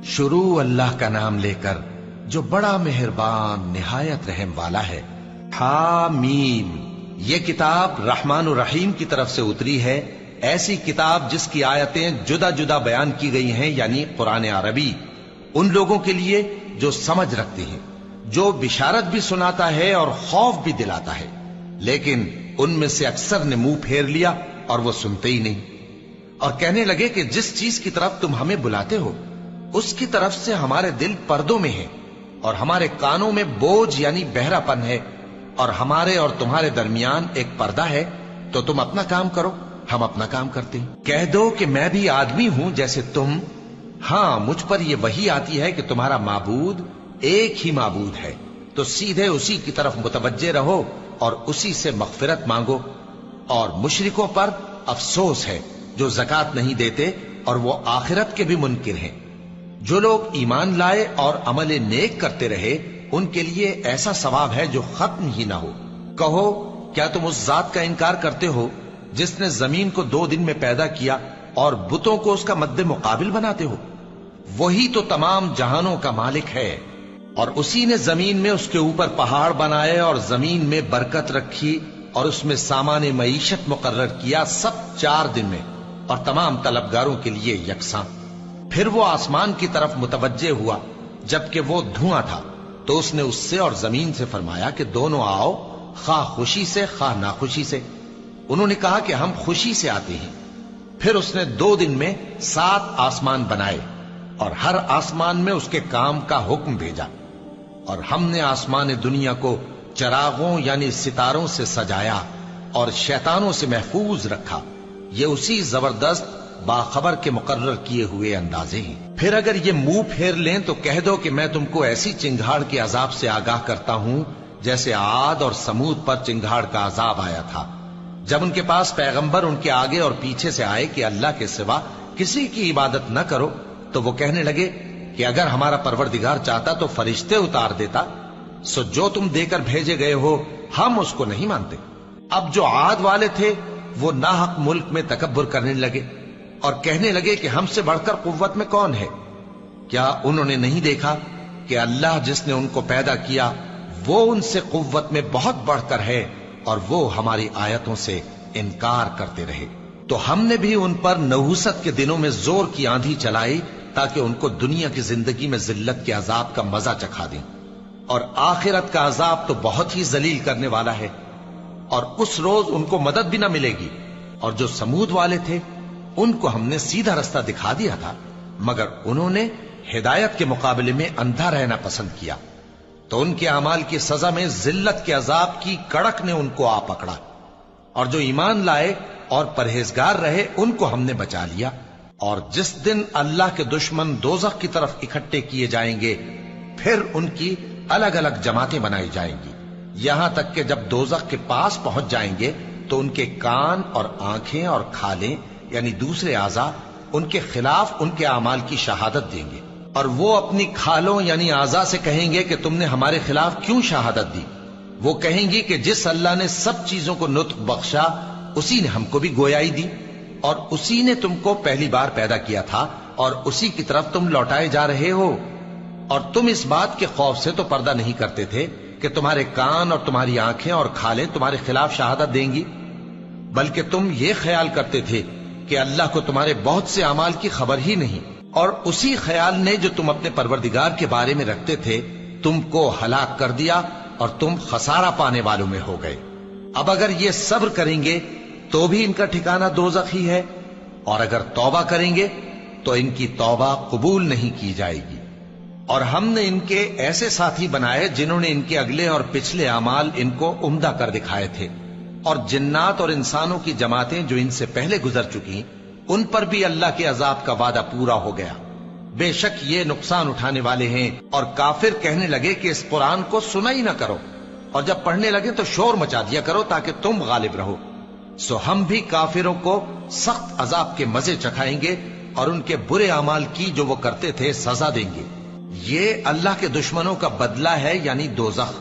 شروع اللہ کا نام لے کر جو بڑا مہربان نہایت رحم والا ہے۔ حامیم، یہ کتاب رحمان الرحیم کی طرف سے اتری ہے، ایسی کتاب جس کی آیتیں جدا جدا بیان کی گئی ہیں، یعنی قرآن عربی، ان لوگوں کے لیے جو سمجھ رکھتے ہیں، جو بشارت بھی سناتا ہے اور خوف بھی دلاتا ہے، لیکن ان میں سے اکثر نے منہ پھیر لیا اور وہ سنتے ہی نہیں، اور کہنے لگے کہ جس چیز کی طرف تم ہمیں بلاتے ہو اس کی طرف سے ہمارے دل پردوں میں ہیں اور ہمارے کانوں میں بوجھ یعنی بہرا پن ہے، اور ہمارے اور تمہارے درمیان ایک پردہ ہے، تو تم اپنا کام کرو، ہم اپنا کام کرتے ہیں۔ کہہ دو کہ میں بھی آدمی ہوں جیسے تم، ہاں مجھ پر یہ وحی آتی ہے کہ تمہارا معبود ایک ہی معبود ہے، تو سیدھے اسی کی طرف متوجہ رہو اور اسی سے مغفرت مانگو۔ اور مشرکوں پر افسوس ہے جو زکوٰۃ نہیں دیتے اور وہ آخرت کے بھی منکر ہیں۔ جو لوگ ایمان لائے اور عمل نیک کرتے رہے ان کے لیے ایسا ثواب ہے جو ختم ہی نہ ہو۔ کہو کیا تم اس ذات کا انکار کرتے ہو جس نے زمین کو 2 دن میں پیدا کیا اور بتوں کو اس کا مد مقابل بناتے ہو؟ وہی تو تمام جہانوں کا مالک ہے، اور اسی نے زمین میں اس کے اوپر پہاڑ بنائے اور زمین میں برکت رکھی اور اس میں سامان معیشت مقرر کیا، سب 4 دن میں، اور تمام طلبگاروں کے لیے یکساں۔ پھر وہ آسمان کی طرف متوجہ ہوا جبکہ وہ دھواں تھا، تو اس نے اس سے اور زمین سے فرمایا کہ دونوں آؤ، خواہ خوشی سے خواہ ناخوشی سے۔ انہوں نے کہا کہ ہم خوشی سے آتے ہیں۔ پھر اس نے 2 دن میں 7 آسمان بنائے اور ہر آسمان میں اس کے کام کا حکم بھیجا، اور ہم نے آسمان دنیا کو چراغوں یعنی ستاروں سے سجایا اور شیطانوں سے محفوظ رکھا۔ یہ اسی زبردست باخبر کے مقرر کیے ہوئے اندازے ہیں۔ پھر اگر یہ منہ پھیر لیں تو کہہ دو کہ میں تم کو ایسی چنگھاڑ کے عذاب سے آگاہ کرتا ہوں جیسے عاد اور سمود پر چنگھاڑ کا عذاب آیا تھا، جب ان کے پاس پیغمبر ان کے آگے اور پیچھے سے آئے کہ اللہ کے سوا کسی کی عبادت نہ کرو، تو وہ کہنے لگے کہ اگر ہمارا پروردگار چاہتا تو فرشتے اتار دیتا، سو جو تم دے کر بھیجے گئے ہو ہم اس کو نہیں مانتے۔ اب جو عاد والے تھے وہ ناحق ملک میں تکبر کرنے لگے اور کہنے لگے کہ ہم سے بڑھ کر قوت میں کون ہے؟ کیا انہوں نے نہیں دیکھا کہ اللہ جس نے ان کو پیدا کیا وہ ان سے قوت میں بہت بڑھ کر ہے، اور وہ ہماری آیتوں سے انکار کرتے رہے۔ تو ہم نے بھی ان پر نحوست کے دنوں میں زور کی آندھی چلائی تاکہ ان کو دنیا کی زندگی میں ذلت کے عذاب کا مزہ چکھا دیں، اور آخرت کا عذاب تو بہت ہی ذلیل کرنے والا ہے، اور اس روز ان کو مدد بھی نہ ملے گی۔ اور جو سمود والے تھے ان کو ہم نے سیدھا رستہ دکھا دیا تھا، مگر انہوں نے ہدایت کے مقابلے میں اندھا رہنا پسند کیا، تو ان کے اعمال کی سزا میں ذلت کے عذاب کی کڑک نے ان کو آ پکڑا۔ اور جو ایمان لائے اور پرہیزگار رہے ان کو ہم نے بچا لیا۔ اور جس دن اللہ کے دشمن دوزخ کی طرف اکٹھے کیے جائیں گے پھر ان کی الگ الگ جماعتیں بنائی جائیں گی، یہاں تک کہ جب دوزخ کے پاس پہنچ جائیں گے تو ان کے کان اور آنکھیں اور کھالیں یعنی دوسرے اعضاء ان کے خلاف ان کے اعمال کی شہادت دیں گے، اور وہ اپنی کھالوں یعنی اعضاء سے کہیں گے کہ تم نے ہمارے خلاف کیوں شہادت دی؟ وہ کہیں گی کہ جس اللہ نے سب چیزوں کو نطق بخشا اسی نے ہم کو بھی گویائی دی، اور اسی نے تم کو پہلی بار پیدا کیا تھا اور اسی کی طرف تم لوٹائے جا رہے ہو۔ اور تم اس بات کے خوف سے تو پردہ نہیں کرتے تھے کہ تمہارے کان اور تمہاری آنکھیں اور کھالیں تمہارے خلاف شہادت دیں گی، بلکہ تم یہ خیال کرتے تھے کہ اللہ کو تمہارے بہت سے اعمال کی خبر ہی نہیں، اور اسی خیال نے جو تم اپنے پروردگار کے بارے میں رکھتے تھے تم کو ہلاک کر دیا اور تم خسارہ پانے والوں میں ہو گئے۔ اب اگر یہ صبر کریں گے تو بھی ان کا ٹھکانہ دوزخ ہی ہے، اور اگر توبہ کریں گے تو ان کی توبہ قبول نہیں کی جائے گی۔ اور ہم نے ان کے ایسے ساتھی بنائے جنہوں نے ان کے اگلے اور پچھلے اعمال ان کو عمدہ کر دکھائے تھے، اور جنات اور انسانوں کی جماعتیں جو ان سے پہلے گزر چکی ان پر بھی اللہ کے عذاب کا وعدہ پورا ہو گیا۔ بے شک یہ نقصان اٹھانے والے ہیں۔ اور کافر کہنے لگے کہ اس قرآن کو سنا ہی نہ کرو، اور جب پڑھنے لگے تو شور مچا دیا کرو تاکہ تم غالب رہو۔ سو ہم بھی کافروں کو سخت عذاب کے مزے چکھائیں گے اور ان کے برے اعمال کی جو وہ کرتے تھے سزا دیں گے۔ یہ اللہ کے دشمنوں کا بدلہ ہے یعنی دوزخ۔